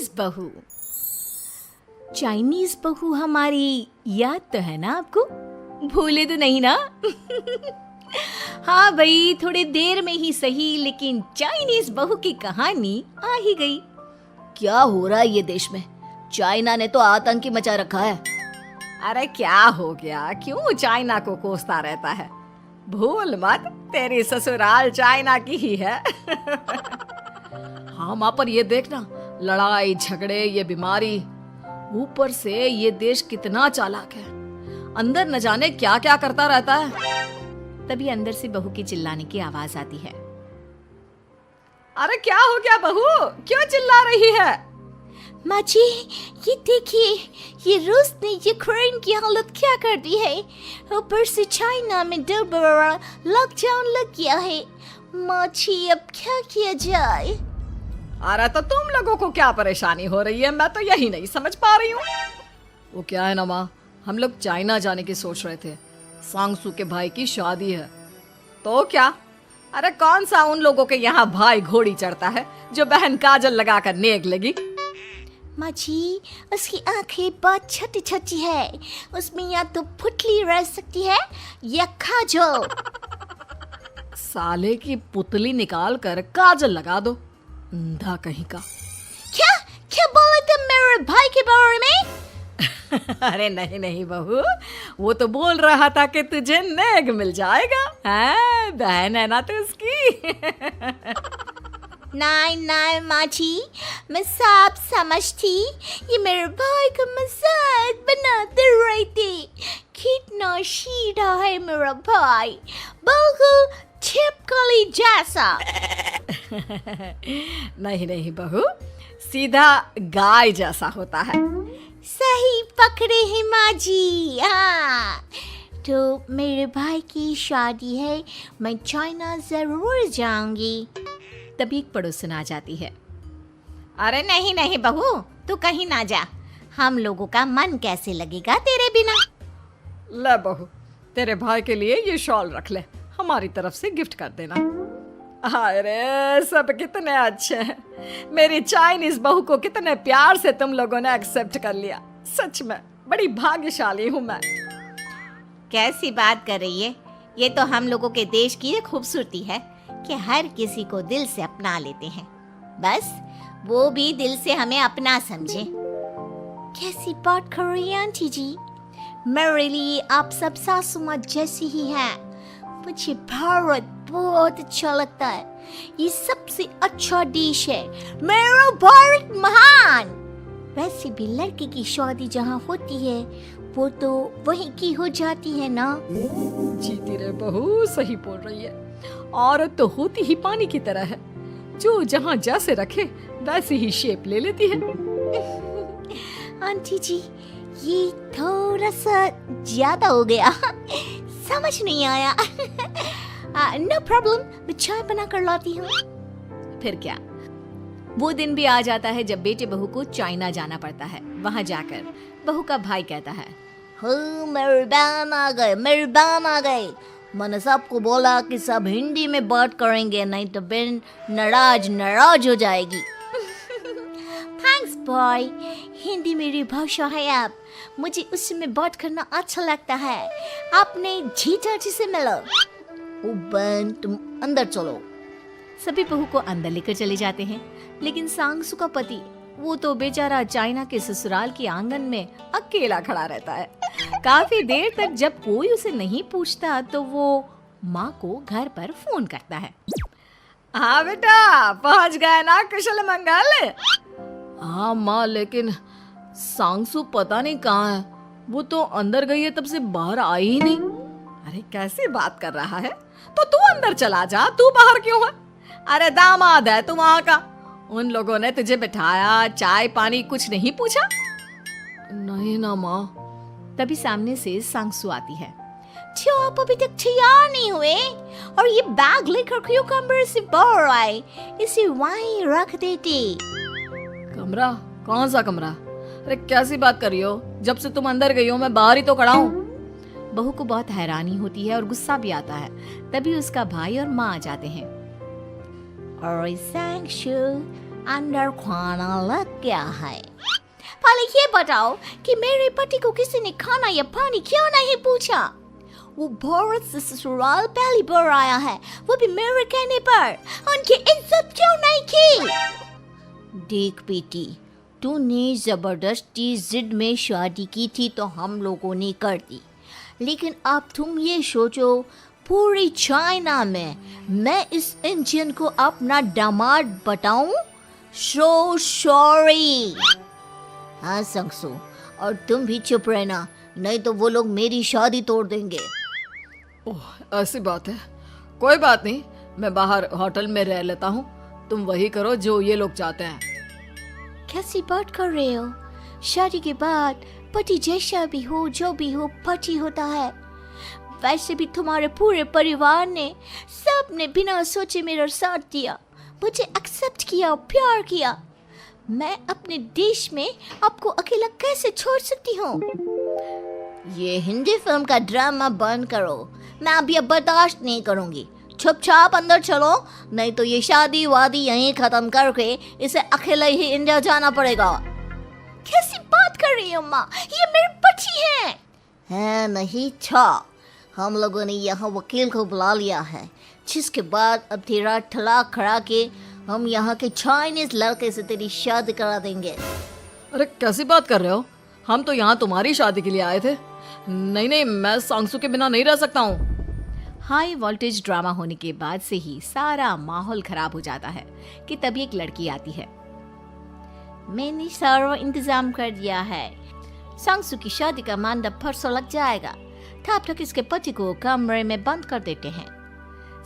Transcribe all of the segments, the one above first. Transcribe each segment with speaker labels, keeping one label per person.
Speaker 1: Chinese बहू। Chinese बहू हमारी याद तो है ना आपको? भूले तो नहीं ना? हाँ भाई, थोड़ी देर में ही सही, लेकिन चाइनीज बहू की कहानी आ ही गई।
Speaker 2: क्या हो रहा है ये देश में? चाइना ने तो आतंक ही मचा रखा है।
Speaker 1: अरे क्या हो गया? क्यों चाइना को कोसता रहता है? भूल मत, तेरी ससुराल चाइना की ही है।
Speaker 2: हाँ माँ, पर ये देखना, लड़ाई झगड़े, ये बीमारी, ऊपर से ये देश कितना चालाक है, अंदर न जाने क्या क्या करता रहता है।
Speaker 1: तभी अंदर से बहू की चिल्लाने की आवाज आती है।
Speaker 2: अरे क्या हो गया बहू, क्यों चिल्ला रही है?
Speaker 1: माँ जी, ये देखिए, ये रूस ने यूक्रेन की हालत क्या कर दी है। ऊपर से चाइना में दोबारा लॉकडाउन लग गया है। माँ जी, अब क्या किया जाए?
Speaker 2: अरे तो तुम लोगों को क्या परेशानी हो रही है, मैं तो यही नहीं समझ पा रही हूँ। वो क्या है ना माँ, हम लोग चाइना जाने की सोच रहे थे, सांगसू के भाई की शादी है। तो क्या? अरे कौन सा उन लोगों के यहाँ भाई घोड़ी चढ़ता है जो बहन काजल लगाकर नेक लगी?
Speaker 1: माँ जी, उसकी आंखें बहुत छोटी छोटी है, उसमें या तो पुतली रह सकती है या काजल।
Speaker 2: साले की पुतली निकाल कर काजल लगा दो, अंधा कहीं का।
Speaker 1: क्या क्या बोले तुम मेरे भाई के बारे में?
Speaker 2: अरे नहीं नहीं बहू, वो तो बोल रहा था कि तुझे नेग मिल जाएगा। बहन है ना तू उसकी।
Speaker 1: नहीं नहीं माँ जी, मैं सब समझती, ये मेरे भाई का मजाक बनाते रहते। कितना सीधा है मेरा भाई, बिल्कुल छिपकली जैसा।
Speaker 2: नहीं नहीं बहू, सीधा गाय जैसा होता है।
Speaker 1: सही पकड़े हैं माँ जी। हाँ, तो मेरे भाई की शादी है, मैं चाइना जरूर जाऊंगी। तभी एक पड़ोसन आ जाती है। अरे नहीं नहीं बहू, तू कहीं ना जा, हम लोगों का मन कैसे लगेगा तेरे बिना।
Speaker 2: ले बहू, तेरे भाई के लिए ये शॉल रख ले, हमारी तरफ से गिफ्ट कर देना। अरे सब कितने अच्छे हैं, मेरी चाइनीज बहू को कितने प्यार से तुम लोगों ने एक्सेप्ट कर लिया। सच में बड़ी भाग्यशाली हूँ मैं।
Speaker 1: कैसी बात कर रही है? ये तो हम लोगों के देश की खूबसूरती है कि हर किसी को दिल से अपना लेते हैं, बस वो भी दिल से हमें अपना समझे। कैसी बात कर रही है आंटी जी? मेरे लिए आप सब सासू माँ जैसी ही हैं। मुझे भारत बहुत अच्छा लगता है, ये सबसे अच्छा देश है, मेरा भारत महान। वैसे भी लड़के की शादी जहाँ होती है वो तो वहीं की हो जाती है ना।
Speaker 2: जीती रे बहू, सही बोल रही है। औरत तो होती ही पानी की तरह है, जो जहाँ जैसे रखे वैसी ही शेप ले लेती है।
Speaker 1: आंटी जी, ये थोड़ा सा ज्यादा हो गया, समझ नहीं आया। नो प्रॉब्लम, मैं चाय बना कर लाती हूँ। फिर क्या, वो दिन भी आ जाता है जब बेटे बहू को चाइना जाना पड़ता है। वहाँ जाकर बहू का भाई कहता है,
Speaker 2: मेरे बहन आ गए, मेरी बहन आ गई। मैंने सबको बोला कि सब हिंदी में बात करेंगे, नहीं तो बहन नाराज हो जाएगी।
Speaker 1: थैंक्स बॉय, हिंदी मेरी भाषा है। आप मुझे उसमें बात करना अच्छा लगता है। आपने जीजा जी से मिलो।
Speaker 2: ओ बहन, तुम अंदर चलो।
Speaker 1: सभी बहू को अंदर लेकर चले जाते हैं, लेकिन सांगसू का पति, वो तो बेचारा चाइना के ससुराल के आंगन में अकेला खड़ा रहता है। काफी देर तक जब कोई उसे नहीं पूछता तो वो माँ को घर पर फोन करता है।
Speaker 2: हाँ बेटा, पहुँच गए ना कुशल मंगल? हाँ माँ, लेकिन सांगसू पता नहीं कहाँ है, वो तो अंदर गई है तब से बाहर आई ही नहीं। अरे कैसी बात कर रहा है? तो तू अंदर चला जा, तू बाहर क्यों है? अरे दामाद है तू वहाँ का, उन लोगों ने तुझे बिठाया, चाय पानी कुछ नहीं पूछा? नहीं ना माँ।
Speaker 1: तभी सामने से सांगसू आती है। क्यों आप अभी तक तैयार नहीं हुए? और ये बैग लेकर क्यों कमरे से बाहर आए? इसे वहीं रख देते।
Speaker 2: कमरा? कौन सा कमरा? अरे कैसी बात कर रही हो? जब से तुम अंदर गई हो मैं बाहर ही तो खड़ा हूँ।
Speaker 1: बहू को बहुत हैरानी होती है और गुस्सा भी आता है। तभी उसका भाई और माँ आ जाते हैं। और सांगसू, अंदर खाना लग गया है। पहले ये बताओ कि मेरे पति को किसी ने खाना या पानी क्यों नहीं पूछा? वो भारत से ससुराल पहली बार आया है, वो भी मेरे कहने पर। उनकी इज्जत क्यों नहीं की? देख बेटी, तूने जबरदस्ती जिद में शादी की थी तो हम लोगों ने कर दी, लेकिन अब तुम ये सोचो, पूरी चाइना में मैं इस इंडियन को अपना दामाद बताऊं? So sorry. हाँ संगसू, और तुम भी चुप रहना, नहीं तो वो लोग मेरी शादी तोड़ देंगे।
Speaker 2: ओह, ऐसी बात है। कोई बात नहीं, मैं बाहर होटल में रह लेता हूँ, तुम वही करो जो ये लोग चाहते हैं।
Speaker 1: कैसी बात कर रहे हो? शादी के बाद पति जैसा भी हो, जो भी हो, पति होता है। वैसे भी तुम्हारे पूरे परिवार ने, सबने बिना सोचे मेरा साथ दिया, मुझे एक्सेप्ट किया, प्यार किया। मैं अपने देश में आपको अकेला कैसे छोड़ सकती हूँ? ये हिंदी फिल्म का ड्रामा बंद करो, मैं अब ये बर्दाश्त नहीं करूँगी। चुपचाप अंदर चलो, नहीं तो ये शादी वादी यहीं खत्म करके इसे अकेले ही इंडिया जाना पड़ेगा। कैसी बात कर रही हो माँ? ये मेरे पति हैं। नहीं था, हम लोगों ने यहाँ वकील को बुला लिया है, जिसके बाद अब तेरा तलाक करा के हम यहाँ के चाइनीज लड़के से तेरी शादी करा देंगे।
Speaker 2: अरे कैसी बात कर रहे हो? हम तो यहाँ तुम्हारी शादी के लिए आए थे। नहीं नहीं, मैं सांगसू के बिना नहीं रह सकता हूँ।
Speaker 1: हाई वोल्टेज ड्रामा होने के बाद से ही सारा माहौल खराब हो जाता है कि तभी एक लड़की आती है। मैंने सारा इंतजाम कर दिया है, सांगसू की शादी का मंडप परसों लग जाएगा। तब तक इसके पति को कमरे में बंद कर देते हैं।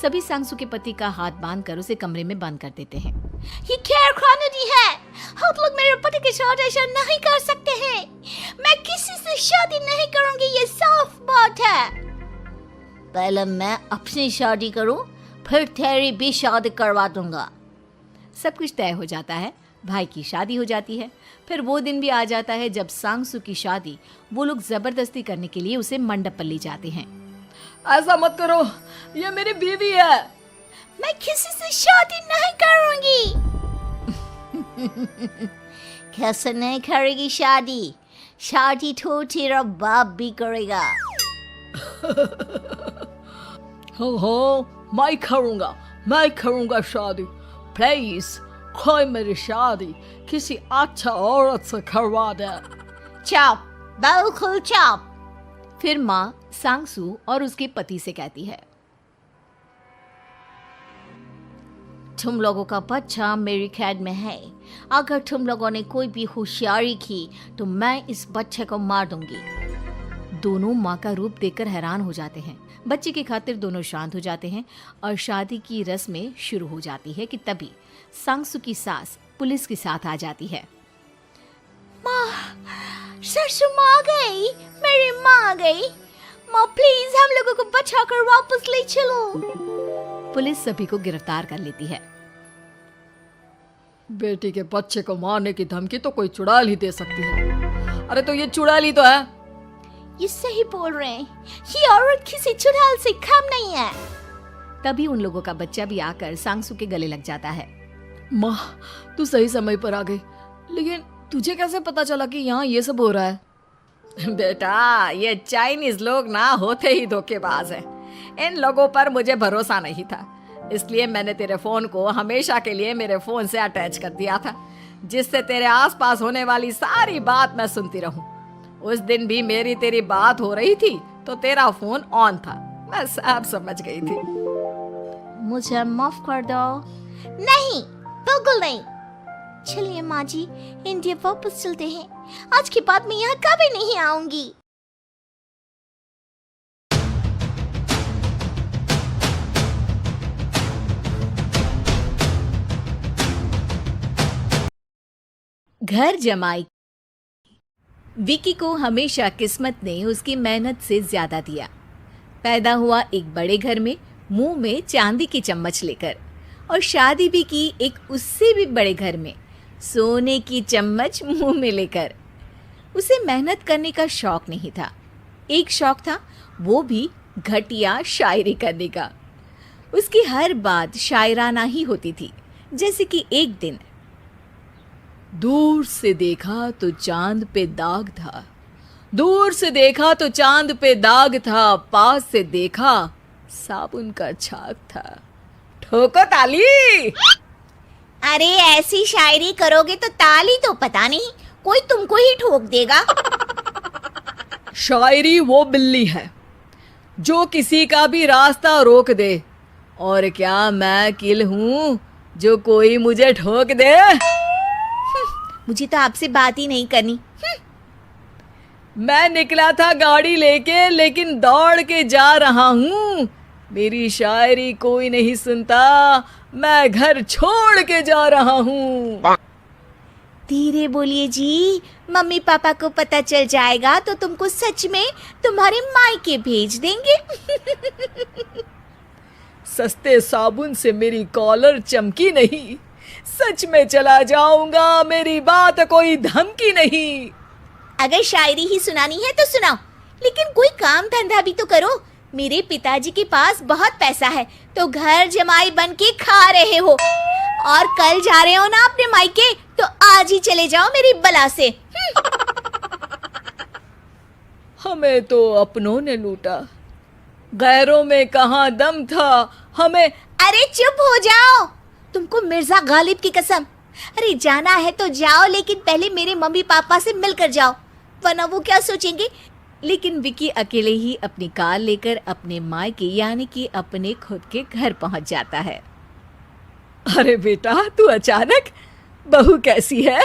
Speaker 1: सभी सांगसू के पति का हाथ बांधकर उसे कमरे में बंद कर देते हैं। ये क्या कानूनी है? आप लोग मेरे पति के साथ ऐसा नहीं कर सकते हैं। मैं किसी से शादी नहीं करूंगी, ये साफ बात है। पहले मैं अपनी शादी करूं, फिर तेरी भी शादी करवा दूंगा। सब कुछ तय हो जाता है, भाई की शादी हो जाती है। फिर वो दिन भी आ जाता है जब सांगसू की शादी वो लोग जबरदस्ती करने के लिए उसे मंडप पर ले जाते हैं।
Speaker 2: ऐसा मत करो, ये मेरी बीवी है।
Speaker 1: मैं किसी से शादी नहीं करूंगी। कैसे नहीं करेगी शादी? शादी तो तेरा बाप भी करेगा।
Speaker 2: हो, मैं करूंगा शादी। प्लीज कोई मेरी शादी किसी अच्छा औरत से करवा दे।
Speaker 1: चुप, बिल्कुल चुप। फिर माँ सांगसू और उसके पति से कहती है, तुम लोगों का बच्चा मेरी कैद में है। अगर तुम लोगों ने कोई भी होशियारी की तो मैं इस बच्चे को मार दूंगी। दोनों माँ का रूप देखकर हैरान हो जाते हैं। बच्चे की खातिर दोनों शांत हो जाते हैं और शादी की रस्में शुरू हो जाती है कि तभी सांगसू की सास पुलिस के साथ आ जाती है। माँ, ससुर माँ आ गई, मेरी माँ आ गई। माँ प्लीज हम लोगों को बचाकर वापस ले चलो। पुलिस सभी को गिरफ्तार कर लेती है।
Speaker 2: बेटी के बच्चे को मारने की धमकी तो कोई चुड़ैल ही दे सकती है। अरे तो ये चुड़ैल ही तो है।
Speaker 1: ये सही बोल रहे हैं, ये औरत किसी चुड़ैल से कम नहीं है। तभी उन लोगों का बच्चा भी आकर सांगसू के गले लग जाता है।
Speaker 2: माँ, तू सही समय पर आ गई, लेकिन तुझे कैसे पता चला कि यहाँ ये सब हो रहा है?
Speaker 3: बेटा, ये चाइनीज लोग ना होते ही धोखेबाज हैं। इन लोगों पर मुझे भरोसा नहीं था, इसलिए मैंने तेरे फोन को हमेशा के लिए मेरे फोन से अटैच कर दिया था, जिससे तेरे आसपास होने वाली सारी बात मैं सुनती रहूं। उस दिन भी मेरी तेरी बात हो रही थी तो तेरा फोन ऑन था, मैं सब समझ गई थी।
Speaker 1: मुझे माफ कर दो। नहीं, बिल्कुल नहीं। चलिए माँ जी, इंडिया वापस चलते हैं। आज के बाद मैं यहाँ कभी नहीं आऊंगी। घर जमाई। विकी को हमेशा किस्मत ने उसकी मेहनत से ज्यादा दिया। पैदा हुआ एक बड़े घर में, मुंह में चांदी की चम्मच लेकर, और शादी भी की एक उससे भी बड़े घर में, सोने की चम्मच मुंह में लेकर। उसे मेहनत करने का शौक नहीं था। एक शौक था, वो भी घटिया शायरी करने का। उसकी हर बात शायराना ही होती थी। जैसे कि एक दिन
Speaker 2: दूर से देखा तो चांद पे दाग था, दूर से देखा तो चांद पे दाग था, पास से देखा साबुन का छाग था।
Speaker 3: ठोको ताली।
Speaker 1: अरे ऐसी शायरी करोगे तो ताली तो पता नहीं कोई तुमको ही ठोक देगा।
Speaker 2: शायरी वो बिल्ली है जो किसी का भी रास्ता रोक दे, और क्या मैं किल हूं जो कोई मुझे ठोक दे।
Speaker 1: मुझे तो आपसे बात ही नहीं करनी।
Speaker 2: मैं निकला था गाड़ी लेके, लेकिन दौड़ के जा रहा हूँ। मेरी शायरी कोई नहीं सुनता, मैं घर छोड़ के जा रहा हूँ।
Speaker 1: धीरे बोलिए जी, मम्मी पापा को पता चल जाएगा तो तुमको सच में तुम्हारे मायके भेज देंगे।
Speaker 2: सस्ते साबुन से मेरी कॉलर चमकी नहीं, सच में चला जाऊंगा, मेरी बात कोई धमकी नहीं।
Speaker 1: अगर शायरी ही सुनानी है तो सुनाओ, लेकिन कोई काम धंधा भी तो करो। मेरे पिताजी के पास बहुत पैसा है तो घर जमाई बन के खा रहे हो, और कल जा रहे हो ना अपने मायके तो आज ही चले जाओ मेरी बला से।
Speaker 2: हमें तो अपनों ने लूटा, गैरों में कहाँ दम था हमें।
Speaker 1: अरे चुप हो जाओ, तुमको मिर्जा गालिब की कसम। अरे जाना है तो जाओ, लेकिन पहले मेरे मम्मी पापा से मिलकर जाओ, वरना वो क्या सोचेंगे।
Speaker 2: लेकिन विकी अकेले ही अपनी कार लेकर अपने मायके यानी कि अपने खुद के घर पहुंच जाता है। अरे बेटा, तू अचानक, बहू कैसी है?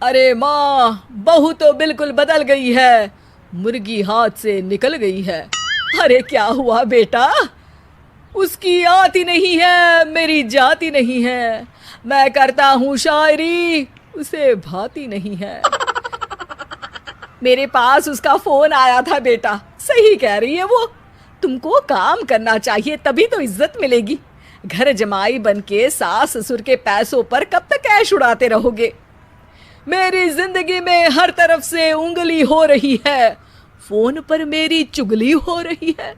Speaker 2: अरे माँ, बहू तो बिल्कुल बदल गई है, मुर्गी हाथ से निकल गई है। अरे क्या हुआ बेटा? उसकी आती नहीं है, मेरी जाती नहीं है। मैं करता हूँ शायरी, उसे भाती नहीं है। मेरे पास उसका फोन आया था बेटा, सही कह रही है वो। तुमको काम करना चाहिए, तभी तो इज्जत मिलेगी। घर जमाई बन के सास ससुर के पैसों पर कब तक ऐश उड़ाते रहोगे? मेरी जिंदगी में हर तरफ से उंगली हो रही है, फोन पर मेरी चुगली हो रही है।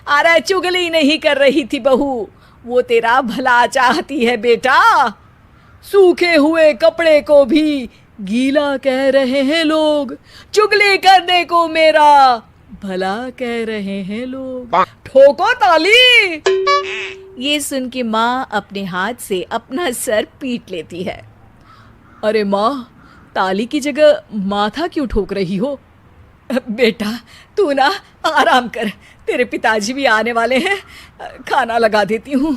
Speaker 2: अरे चुगली नहीं कर रही थी बहू, वो तेरा भला चाहती है बेटा। सूखे हुए कपड़े को भी गीला कह रहे हैं लोग, चुगली करने को मेरा भला कह रहे हैं लोग। ठोको ताली। ये सुन के माँ अपने हाथ से अपना सर पीट लेती है। अरे माँ, ताली की जगह माथा क्यों ठोक रही हो? बेटा तू ना आराम कर, तेरे पिताजी भी आने वाले हैं, खाना लगा देती हूँ।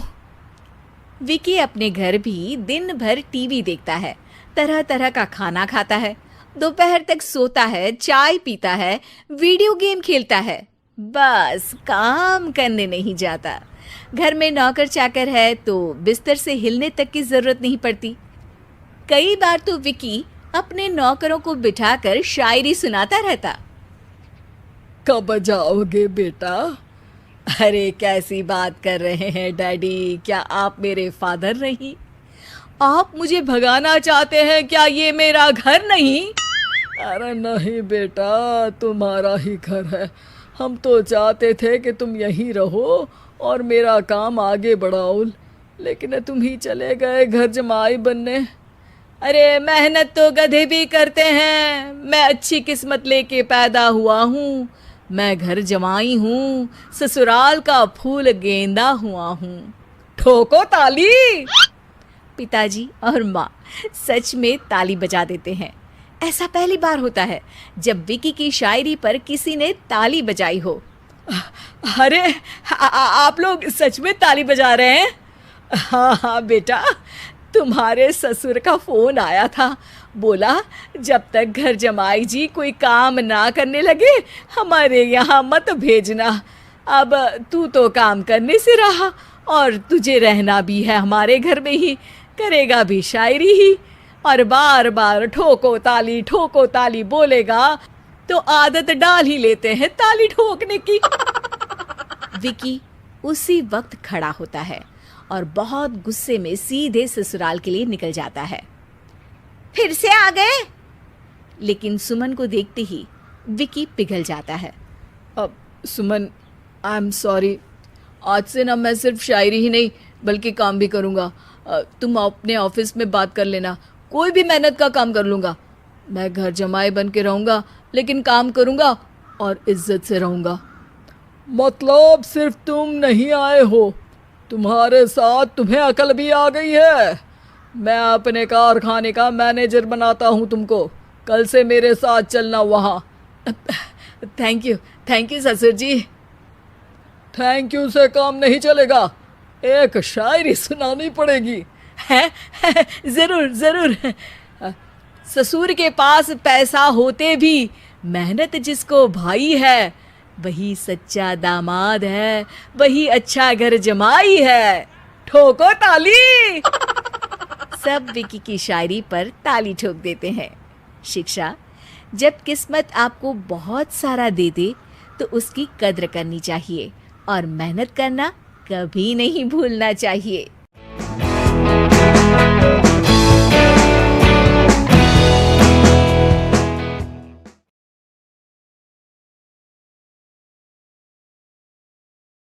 Speaker 2: विकी अपने घर भी दिन भर टीवी देखता है, तरह तरह का खाना खाता है, दोपहर तक सोता है, चाय पीता है, वीडियो गेम खेलता है, बस काम करने नहीं जाता। घर में नौकर चाकर है तो बिस्तर से हिलने तक की जरूरत नहीं पड़ती। कई बार तो विकी अपने नौकरों को बिठाकर शायरी सुनाता रहता। कब जाओगे बेटा? अरे कैसी बात कर रहे हैं डैडी, क्या आप मेरे फादर नहीं? आप मुझे भगाना चाहते हैं क्या? ये मेरा घर नहीं। अरे नहीं बेटा, तुम्हारा ही घर है। हम तो चाहते थे कि तुम यहीं रहो और मेरा काम आगे बढ़ाओ, लेकिन तुम ही चले गए घर जमाई बनने। अरे मेहनत तो गधे भी करते हैं, मैं अच्छी किस्मत लेके पैदा हुआ हूँ। मैं घर जमाई हूँ, ससुराल का फूल गेंदा हुआ हूँ। ठोको ताली। पिताजी और माँ सच में ताली बजा देते हैं। ऐसा पहली बार होता है जब विकी की शायरी पर किसी ने ताली बजाई हो। अरे आप लोग सच में ताली बजा रहे हैं? हाँ हाँ बेटा, तुम्हारे ससुर का फोन आया था, बोला जब तक घर जमाई जी कोई काम ना करने लगे हमारे यहाँ मत भेजना। अब तू तो काम करने से रहा और तुझे रहना भी है हमारे घर में ही, करेगा भी शायरी ही, और बार बार ठोको ताली बोलेगा तो आदत डाल ही लेते हैं ताली ठोकने की। विकी उसी वक्त खड़ा होता है और बहुत गुस्से में सीधे ससुराल के लिए निकल जाता है।
Speaker 1: फिर से आ गए?
Speaker 2: लेकिन सुमन को देखते ही विकी पिघल जाता है। अब सुमन, आई एम सॉरी, आज से ना मैं सिर्फ शायरी ही नहीं बल्कि काम भी करूँगा। तुम अपने ऑफिस में बात कर लेना, कोई भी मेहनत का काम कर लूँगा। मैं घर जमाए बन के रहूँगा, लेकिन काम करूँगा और इज्जत से रहूँगा। मतलब सिर्फ तुम नहीं आए हो, तुम्हारे साथ तुम्हें अकल भी आ गई है। मैं अपने कारखाने का मैनेजर बनाता हूँ तुमको। कल से मेरे साथ चलना वहाँ। थैंक यू ससुर जी। थैंक यू से काम नहीं चलेगा, एक शायरी सुनानी पड़ेगी। है ज़रूर ज़रूर। ससुर के पास पैसा होते भी मेहनत जिसको भाई है, वही सच्चा दामाद है, वही अच्छा घर जमाई है। ठोको ताली। सब विकी की शायरी पर ताली ठोक देते हैं। शिक्षा, जब किस्मत आपको बहुत सारा दे दे तो उसकी कद्र करनी चाहिए और मेहनत करना कभी नहीं भूलना चाहिए।